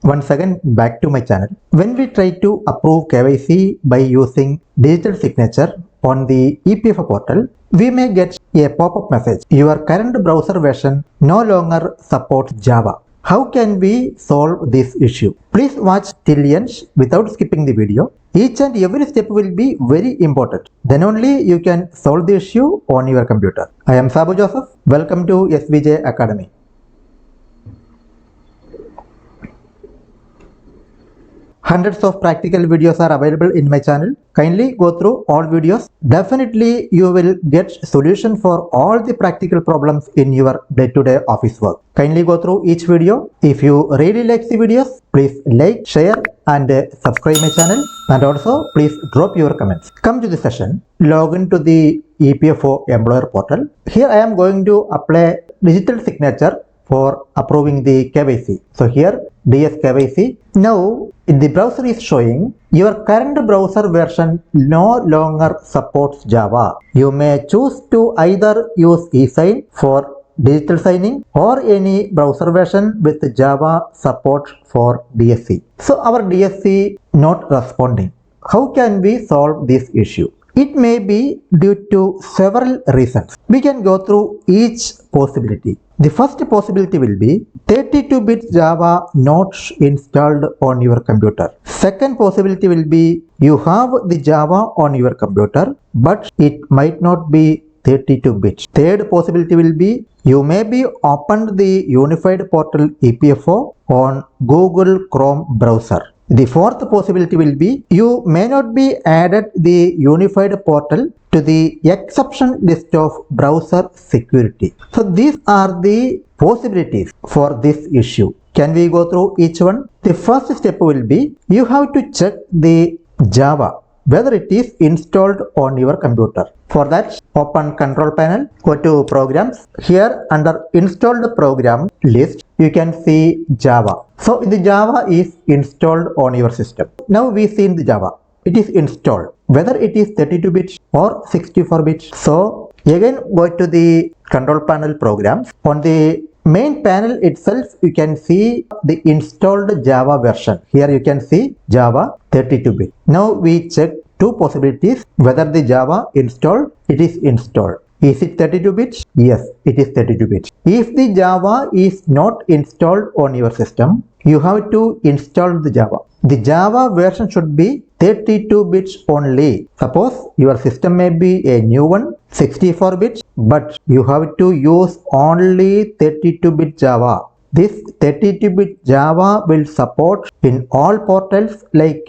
Once again back to my channel. When we try to approve KYC by using digital signature on the EPFO portal, we may get a pop-up message. Your current browser version no longer supports Java. How can we solve this issue? Please watch till end without skipping the video. Each and every step will be very important. Then only you can solve the issue on your computer. I am Sabu Joseph. Welcome to SVJ Academy. Hundreds of practical videos are available in my channel. Kindly go through all videos. Definitely you will get solution for all the practical problems in your day-to-day office work. Kindly go through each video. If you really like the videos, please like, share and subscribe my channel, and also please drop your comments. Come to the session. Log into the EPFO employer portal. Here I am going to apply digital signature for approving the KYC. So here DS KYC. Now the browser is showing your current browser version no longer supports Java. You may choose to either use eSign for digital signing or any browser version with Java support for DSC. So our DSC not responding. How can we solve this issue? It may be due to several reasons. We can go through each possibility. The first possibility will be 32-bit Java not installed on your computer. Second possibility will be you have the Java on your computer, but it might not be 32-bit. Third possibility will be you may be opened the Unified Portal EPFO on Google Chrome browser. The fourth possibility will be you may not be added the Unified Portal to the exception list of browser security. So these are the possibilities for this issue. Can we go through each one? The first step will be you have to check the Java whether it is installed on your computer. For that, open control panel, go to programs. Here under installed program list, you can see Java. So the Java is installed on your system. Now we see in the Java, it is installed, whether it is 32-bit or 64-bit. So again go to the control panel programs. On the main panel itself, you can see the installed Java version. Here you can see Java 32-bit. Now we check two possibilities, whether the Java installed, it is installed. Is it 32-bit? Yes, it is 32-bit. If the Java is not installed on your system, you have to install the Java. The Java version should be 32-bit only. Suppose your system may be a new one, 64-bit, but you have to use only 32-bit Java. This 32-bit Java will support in all portals like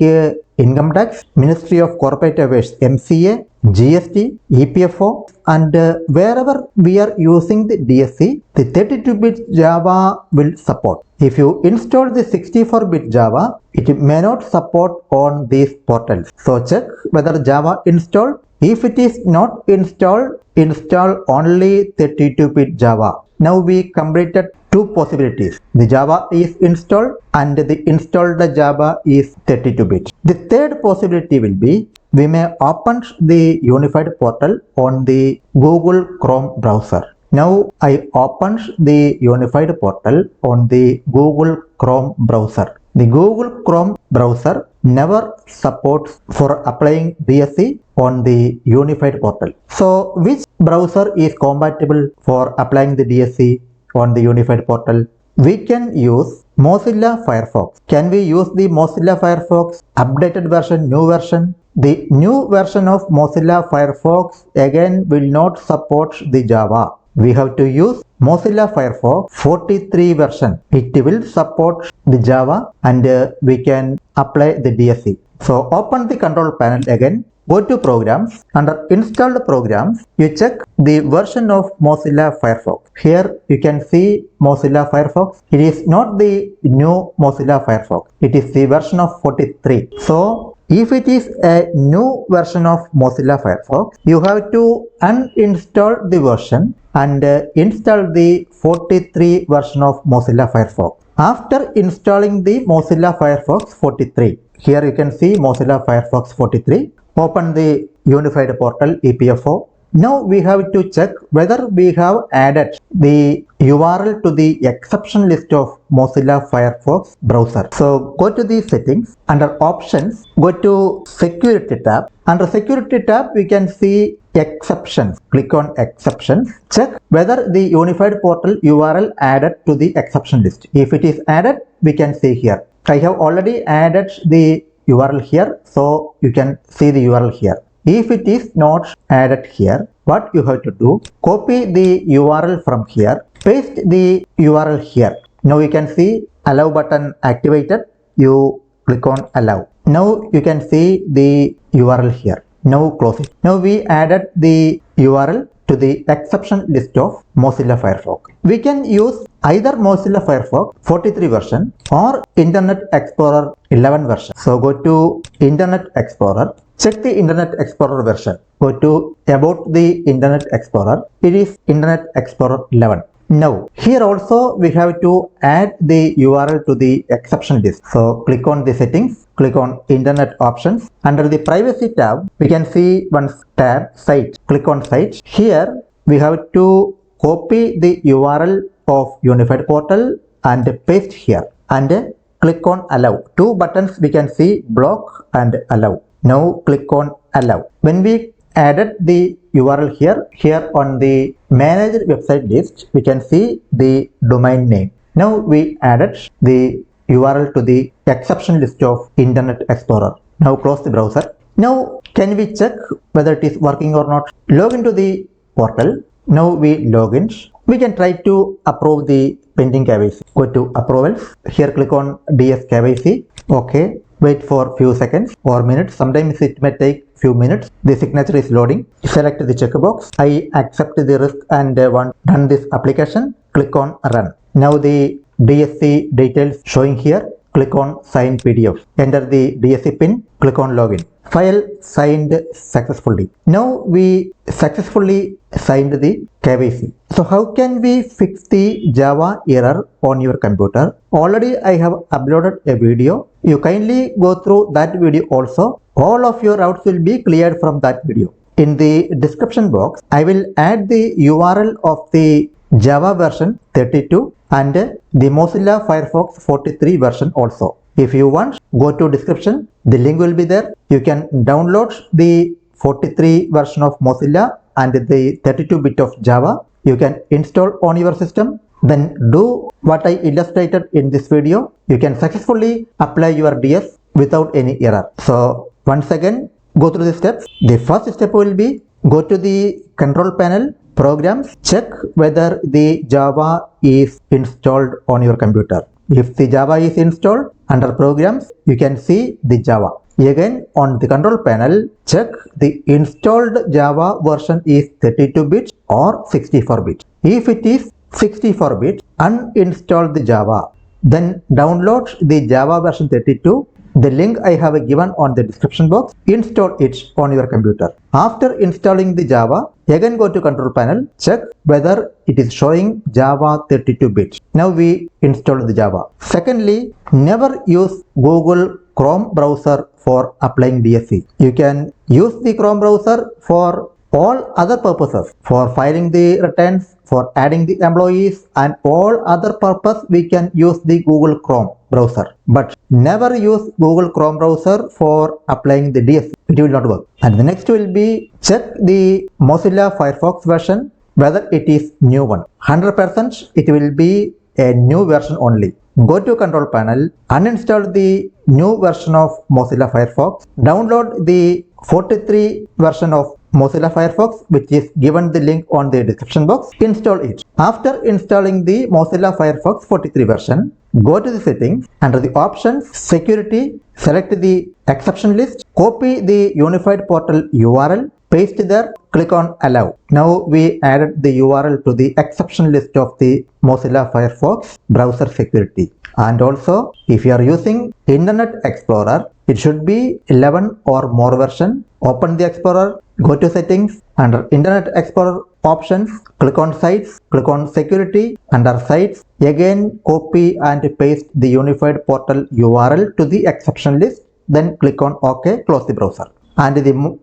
Income Tax, Ministry of Corporate Affairs, MCA, GST, EPFO, and wherever we are using the DSC, the 32-bit Java will support. If you install the 64-bit Java, it may not support on these portals. So check whether Java installed. If it is not installed, install only 32-bit Java. Now we completed two possibilities. The Java is installed and the installed Java is 32-bit. The third possibility will be we may open the Unified Portal on the Google Chrome browser. Now I opened the Unified Portal on the Google Chrome browser. The Google Chrome browser never supports for applying DSC on the Unified Portal. So which browser is compatible for applying the DSC on the Unified Portal? We can use Mozilla Firefox. Can we use the Mozilla Firefox updated version, new version? The new version of Mozilla Firefox again will not support the Java. We have to use Mozilla Firefox 43 version. It will support the Java and we can apply the DSC. So open the control panel again. Go to programs. Under installed programs, you check the version of Mozilla Firefox. Here you can see Mozilla Firefox. It is not the new Mozilla Firefox. It is the version of 43. So if it is a new version of Mozilla Firefox, you have to uninstall the version and install the 43 version of Mozilla Firefox. After installing the Mozilla Firefox 43, here you can see Mozilla Firefox 43. Open the Unified Portal EPFO Now we have to check whether we have added the URL to the exception list of Mozilla Firefox browser. So go to the settings, under options go to security tab. Under security tab we can see exceptions. Click on exceptions. Check whether the unified portal URL added to the exception list. If it is added, we can see here. I have already added the URL here, so you can see the URL here. If it is not added here, what you have to do, copy the URL from here, paste the URL here. Now you can see allow button activated. You click on allow. Now you can see the URL here. Now close it. Now we added the URL to the exception list of Mozilla Firefox. We can use either Mozilla Firefox 43 version or Internet Explorer 11 version. So go to Internet Explorer. Check the Internet Explorer version. Go to about the Internet Explorer. It is Internet Explorer 11. Now here also we have to add the URL to the exception list. So click on the settings, click on Internet options. Under the privacy tab we can see one tab site. Click on site. Here we have to copy the URL of unified portal and paste here and click on allow. Two buttons we can see, block and allow. Now click on allow. When we added the URL here on the managed website list, we can see the domain name. Now we added the URL to the exception list of Internet Explorer. Now close the browser. Now can we check whether it is working or not? Log into the portal. Now we log in. We can try to approve the pending KYC. Go to approvals. Here click on DS KYC. Okay. Wait for few seconds or minutes. Sometimes it may take few minutes. The signature is loading. Select the checkbox. I accept the risk and want done this application. Click on run. Now the DSC details showing here. Click on sign PDF. Enter the DSC pin. Click on login. File signed successfully. Now we successfully signed the KYC. So how can we fix the Java error on your computer? Already I have uploaded a video. You kindly go through that video also. All of your doubts will be cleared from that video. In the description box, I will add the URL of the Java version 32 and the Mozilla Firefox 43 version also. If you want, go to description. The link will be there. You can download the 43 version of Mozilla and the 32-bit of Java. You can install on your system. Then do what I illustrated in this video. You can successfully apply your DS without any error. So once again, go through the steps. The first step will be go to the control panel, programs, check whether the Java is installed on your computer. If the Java is installed, under programs, you can see the Java. Again, on the control panel, check the installed Java version is 32-bit or 64-bit. If it is 64-bit, uninstall the Java. Then download the Java version 32. The link I have given on the description box. Install it on your computer. After installing the Java, again go to control panel. Check whether it is showing Java 32-bit. Now we install the Java. Secondly, never use Google Chrome browser for applying DSC. You can use the Chrome browser for all other purposes, for filing the returns, for adding the employees, and all other purpose we can use the Google Chrome browser. But never use Google Chrome browser for applying the DSC. It will not work. And the next will be check the Mozilla Firefox version whether it is new one. 100% it will be a new version only. Go to control panel, uninstall the new version of Mozilla Firefox, download the 43 version of Mozilla Firefox, which is given the link on the description box. Install it. After installing the Mozilla Firefox 43 version, go to the settings. Under the options, security, select the exception list, copy the unified portal URL, paste there, click on allow. Now we added the URL to the exception list of the Mozilla Firefox browser security. And also, if you are using Internet Explorer, it should be 11 or more version. Open the Explorer, go to settings, under Internet Explorer options, click on sites, click on security, under sites, again copy and paste the unified portal URL to the exception list, then click on OK, close the browser. And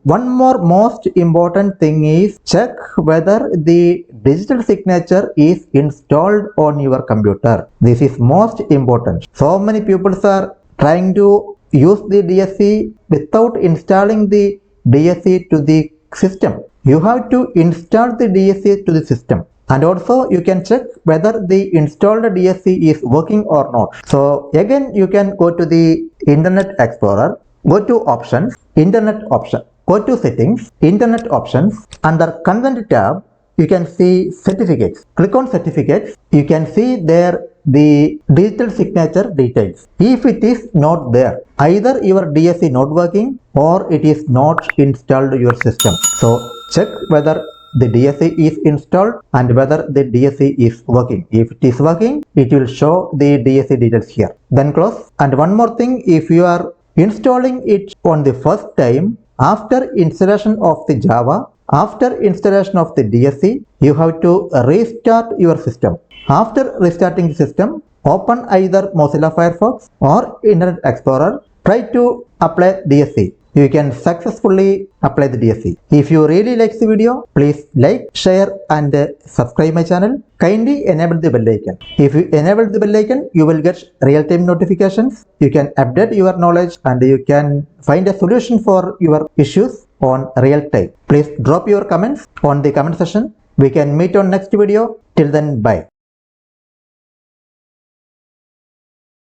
one more most important thing is check whether the digital signature is installed on your computer. This is most important. So many people are trying to use the DSC without installing the DSC to the system. You have to install the DSC to the system. And also you can check whether the installed DSC is working or not. So again you can go to the Internet Explorer, go to options, Internet option, go to settings, Internet options. Under consent tab you can see certificates. Click on certificates. You can see there the digital signature details. If it is not there, either your DSC not working or it is not installed to your system. So check whether the DSC is installed and whether the DSC is working. If it is working, it will show the DSC details here. Then close. And one more thing, if you are installing it on the first time, after installation of the Java, after installation of the DSC, you have to restart your system. After restarting the system, open either Mozilla Firefox or Internet Explorer. Try to apply DSC. You can successfully apply the DSC. If you really like the video, please like, share and subscribe my channel. Kindly enable the bell icon. If you enable the bell icon, you will get real-time notifications. You can update your knowledge and you can find a solution for your issues on real time. Please drop your comments on the comment section. We can meet on next video. Till then, bye.